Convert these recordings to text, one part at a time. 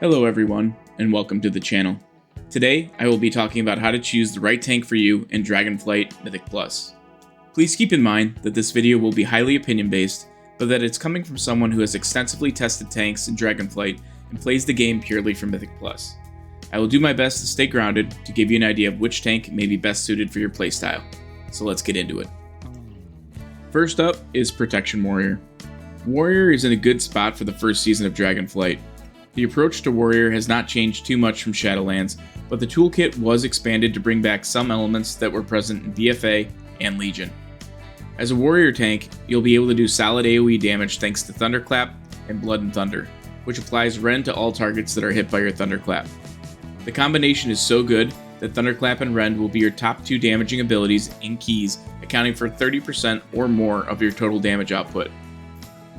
Hello everyone, and welcome to the channel. Today, I will be talking about how to choose the right tank for you in Dragonflight Mythic Plus. Please keep in mind that this video will be highly opinion-based, but that it's coming from someone who has extensively tested tanks in Dragonflight and plays the game purely for Mythic Plus. I will do my best to stay grounded to give you an idea of which tank may be best suited for your playstyle. So let's get into it. First up is Protection Warrior. Warrior is in a good spot for the first season of Dragonflight. The approach to Warrior has not changed too much from Shadowlands, but the toolkit was expanded to bring back some elements that were present in BFA and Legion. As a Warrior tank, you'll be able to do solid AoE damage thanks to Thunderclap and Blood and Thunder, which applies Rend to all targets that are hit by your Thunderclap. The combination is so good that Thunderclap and Rend will be your top two damaging abilities in keys, accounting for 30% or more of your total damage output.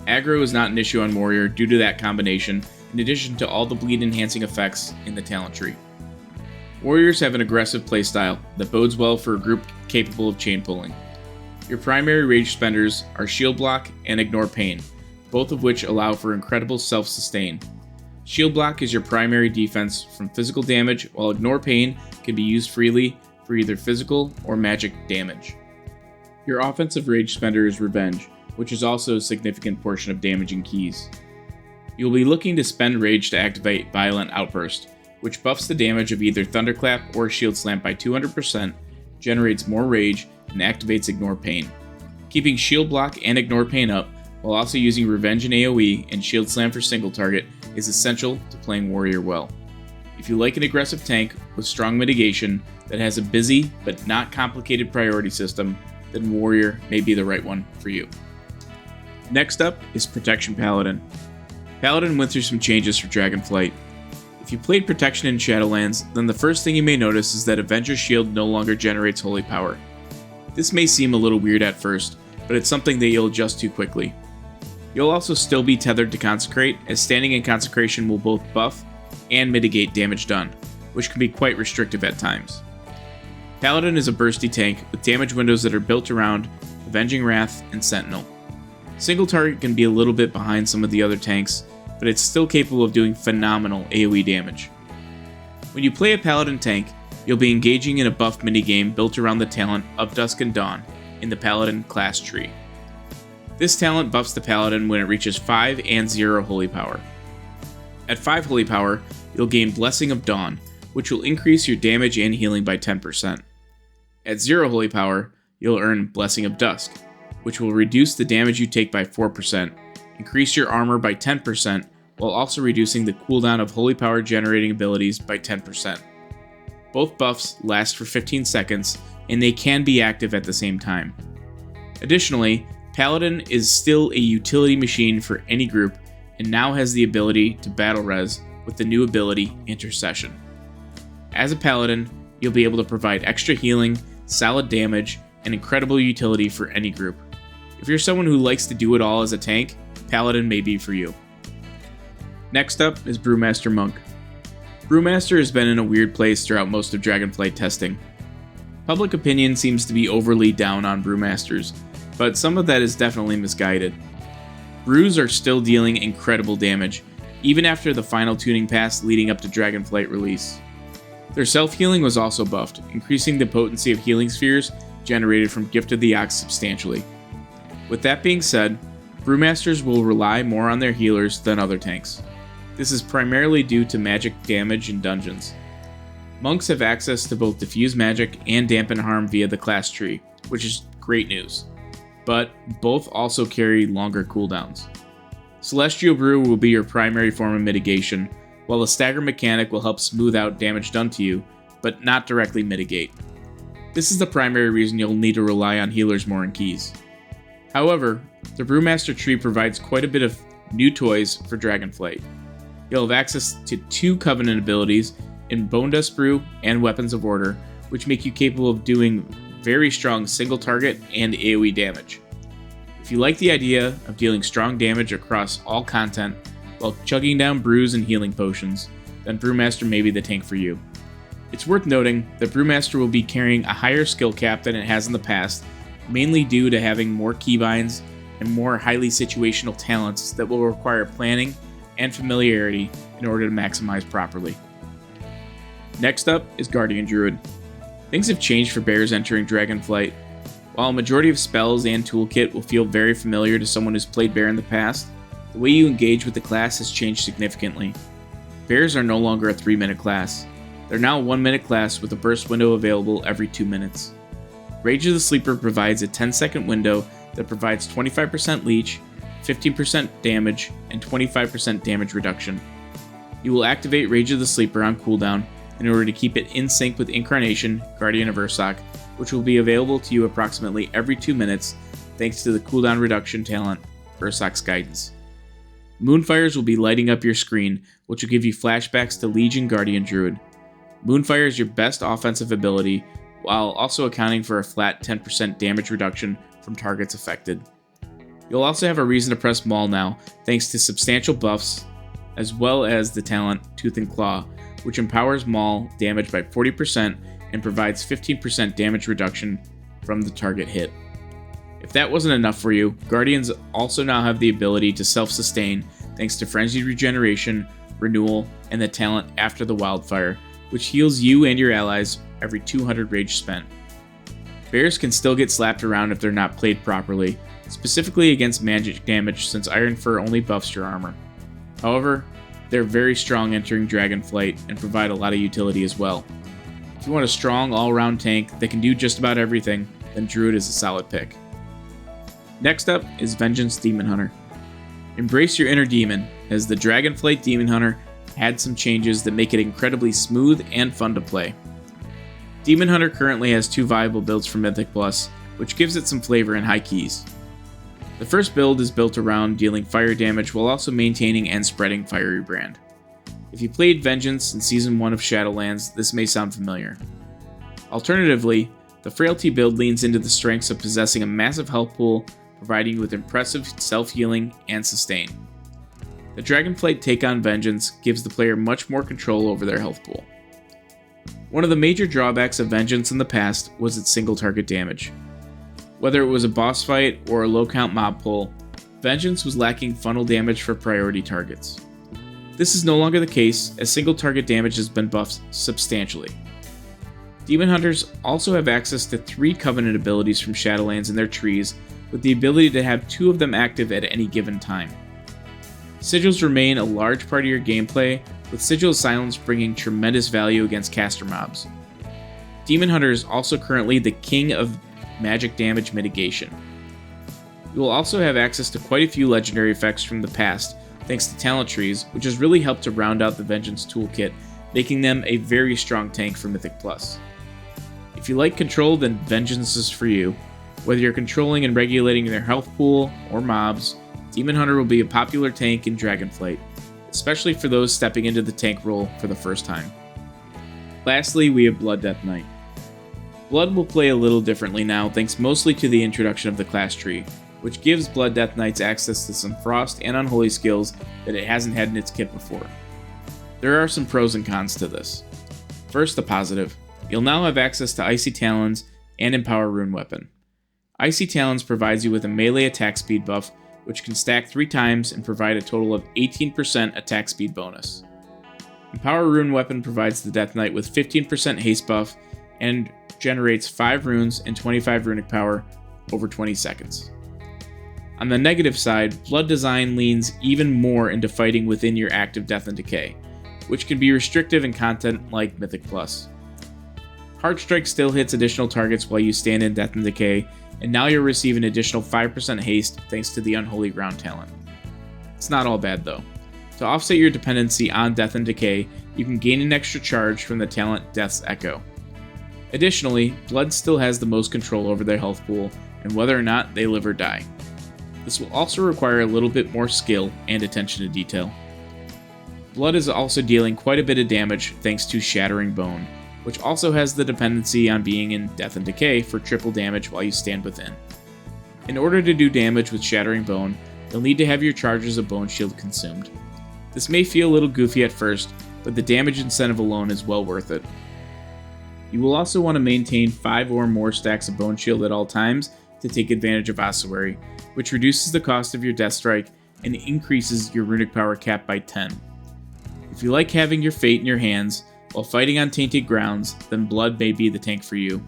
Aggro is not an issue on Warrior due to that combination, in addition to all the bleed enhancing effects in the talent tree. Warriors have an aggressive playstyle that bodes well for a group capable of chain pulling. Your primary rage spenders are Shield Block and Ignore Pain, both of which allow for incredible self-sustain. Shield Block is your primary defense from physical damage, while Ignore Pain can be used freely for either physical or magic damage. Your offensive rage spender is Revenge, which is also a significant portion of damaging keys. You'll be looking to spend rage to activate Violent Outburst, which buffs the damage of either Thunderclap or Shield Slam by 200%, generates more rage, and activates Ignore Pain. Keeping Shield Block and Ignore Pain up, while also using Revenge and AoE and Shield Slam for single target, is essential to playing Warrior well. If you like an aggressive tank with strong mitigation that has a busy but not complicated priority system, then Warrior may be the right one for you. Next up is Protection Paladin. Paladin went through some changes for Dragonflight. If you played Protection in Shadowlands, then the first thing you may notice is that Avenger's Shield no longer generates holy power. This may seem a little weird at first, but it's something that you'll adjust to quickly. You'll also still be tethered to Consecrate, as standing in Consecration will both buff and mitigate damage done, which can be quite restrictive at times. Paladin is a bursty tank with damage windows that are built around Avenging Wrath and Sentinel. Single target can be a little bit behind some of the other tanks, but it's still capable of doing phenomenal AoE damage. When you play a Paladin tank, you'll be engaging in a buff minigame built around the talent of Dusk and Dawn in the Paladin class tree. This talent buffs the Paladin when it reaches 5 and 0 holy power. At 5 holy power, you'll gain Blessing of Dawn, which will increase your damage and healing by 10%. At 0 holy power, you'll earn Blessing of Dusk, which will reduce the damage you take by 4%, increase your armor by 10%, while also reducing the cooldown of holy power generating abilities by 10%. Both buffs last for 15 seconds, and they can be active at the same time. Additionally, Paladin is still a utility machine for any group, and now has the ability to battle res with the new ability Intercession. As a Paladin, you'll be able to provide extra healing, solid damage, and incredible utility for any group. If you're someone who likes to do it all as a tank, Paladin may be for you. Next up is Brewmaster Monk. Brewmaster has been in a weird place throughout most of Dragonflight testing. Public opinion seems to be overly down on Brewmasters, but some of that is definitely misguided. Brews are still dealing incredible damage, even after the final tuning pass leading up to Dragonflight release. Their self-healing was also buffed, increasing the potency of healing spheres generated from Gift of the Ox substantially. With that being said, Brewmasters will rely more on their healers than other tanks. This is primarily due to magic damage in dungeons. Monks have access to both diffuse magic and dampen harm via the class tree, which is great news, but both also carry longer cooldowns. Celestial Brew will be your primary form of mitigation, while the stagger mechanic will help smooth out damage done to you, but not directly mitigate. This is the primary reason you'll need to rely on healers more in keys. However, the Brewmaster tree provides quite a bit of new toys for Dragonflight. You'll have access to 2 Covenant abilities in Bone Dust Brew and Weapons of Order, which make you capable of doing very strong single target and AoE damage. If you like the idea of dealing strong damage across all content while chugging down brews and healing potions, then Brewmaster may be the tank for you. It's worth noting that Brewmaster will be carrying a higher skill cap than it has in the past, mainly due to having more keybinds and more highly situational talents that will require planning and familiarity in order to maximize properly. Next up is Guardian Druid. Things have changed for bears entering Dragonflight. While a majority of spells and toolkit will feel very familiar to someone who's played bear in the past, the way you engage with the class has changed significantly. Bears are no longer a 3-minute class. They're now a 1-minute class with a burst window available every 2 minutes. Rage of the Sleeper provides a 10-second window that provides 25% leech, 15% damage, and 25% damage reduction. You will activate Rage of the Sleeper on cooldown in order to keep it in sync with Incarnation, Guardian of Ursoc, which will be available to you approximately every 2 minutes thanks to the cooldown reduction talent, Ursoc's Guidance. Moonfires will be lighting up your screen, which will give you flashbacks to Legion Guardian Druid. Moonfire is your best offensive ability, while also accounting for a flat 10% damage reduction from targets affected. You'll also have a reason to press Maul now, thanks to substantial buffs, as well as the talent Tooth and Claw, which empowers Maul damage by 40% and provides 15% damage reduction from the target hit. If that wasn't enough for you, Guardians also now have the ability to self-sustain thanks to Frenzied Regeneration, Renewal, and the talent After the Wildfire, which heals you and your allies every 200 rage spent. Bears can still get slapped around if they're not played properly, specifically against magic damage since Iron Fur only buffs your armor. However, they're very strong entering Dragonflight and provide a lot of utility as well. If you want a strong all-around tank that can do just about everything, then Druid is a solid pick. Next up is Vengeance Demon Hunter. Embrace your inner demon, as the Dragonflight Demon Hunter had some changes that make it incredibly smooth and fun to play. Demon Hunter currently has 2 viable builds for Mythic Plus, which gives it some flavor in high keys. The first build is built around dealing fire damage while also maintaining and spreading Fiery Brand. If you played Vengeance in Season 1 of Shadowlands, this may sound familiar. Alternatively, the Frailty build leans into the strengths of possessing a massive health pool, providing you with impressive self-healing and sustain. The Dragonflight take on Vengeance gives the player much more control over their health pool. One of the major drawbacks of Vengeance in the past was its single target damage. Whether it was a boss fight or a low count mob pull, Vengeance was lacking funnel damage for priority targets. This is no longer the case, as single target damage has been buffed substantially. Demon Hunters also have access to 3 Covenant abilities from Shadowlands in their trees, with the ability to have 2 of them active at any given time. Sigils remain a large part of your gameplay, with Sigil Silence bringing tremendous value against caster mobs. Demon Hunter is also currently the king of magic damage mitigation. You will also have access to quite a few legendary effects from the past, thanks to talent trees, which has really helped to round out the Vengeance toolkit, making them a very strong tank for Mythic Plus. If you like control, then Vengeance is for you. Whether you're controlling and regulating their health pool or mobs, Demon Hunter will be a popular tank in Dragonflight, especially for those stepping into the tank role for the first time. Lastly, we have Blood Death Knight. Blood will play a little differently now, thanks mostly to the introduction of the class tree, which gives Blood Death Knights access to some Frost and Unholy skills that it hasn't had in its kit before. There are some pros and cons to this. First, the positive. You'll now have access to Icy Talons and Empower Rune Weapon. Icy Talons provides you with a melee attack speed buff, which can stack 3 times and provide a total of 18% attack speed bonus. Empower Rune Weapon provides the Death Knight with 15% haste buff and generates 5 runes and 25 runic power over 20 seconds. On the negative side, Blood Design leans even more into fighting within your active Death and Decay, which can be restrictive in content like Mythic Plus. Heartstrike still hits additional targets while you stand in Death and Decay, and now you'll receive an additional 5% haste thanks to the Unholy Ground talent. It's not all bad though. To offset your dependency on Death and Decay, you can gain an extra charge from the talent Death's Echo. Additionally, Blood still has the most control over their health pool and whether or not they live or die. This will also require a little bit more skill and attention to detail. Blood is also dealing quite a bit of damage thanks to Shattering Bone, which also has the dependency on being in Death and Decay for triple damage while you stand within. In order to do damage with Shattering Bone, you'll need to have your charges of Bone Shield consumed. This may feel a little goofy at first, but the damage incentive alone is well worth it. You will also want to maintain 5 or more stacks of Bone Shield at all times to take advantage of Ossuary, which reduces the cost of your Death Strike and increases your runic power cap by 10. If you like having your fate in your hands while fighting on tainted grounds, then Blood may be the tank for you.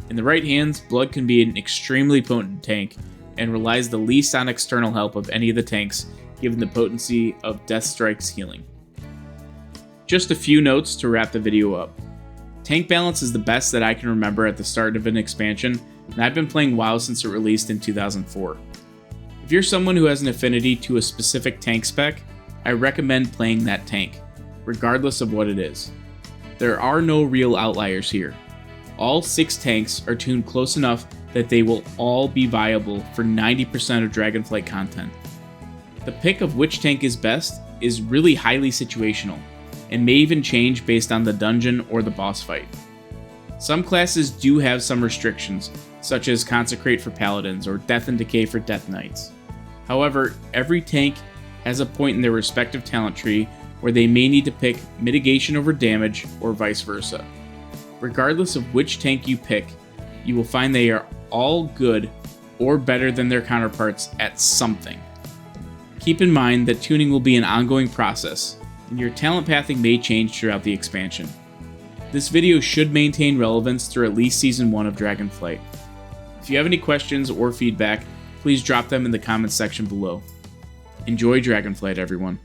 In the right hands, Blood can be an extremely potent tank and relies the least on external help of any of the tanks, given the potency of Deathstrike's healing. Just a few notes to wrap the video up. Tank balance is the best that I can remember at the start of an expansion, and I've been playing WoW since it released in 2004. If you're someone who has an affinity to a specific tank spec, I recommend playing that tank, regardless of what it is. There are no real outliers here. All 6 tanks are tuned close enough that they will all be viable for 90% of Dragonflight content. The pick of which tank is best is really highly situational, and may even change based on the dungeon or the boss fight. Some classes do have some restrictions, such as Consecrate for Paladins or Death and Decay for Death Knights. However, every tank has a point in their respective talent tree where they may need to pick mitigation over damage or vice versa. Regardless of which tank you pick, you will find they are all good or better than their counterparts at something. Keep in mind that tuning will be an ongoing process, and your talent pathing may change throughout the expansion. This video should maintain relevance through at least Season 1 of Dragonflight. If you have any questions or feedback, please drop them in the comments section below. Enjoy Dragonflight, everyone.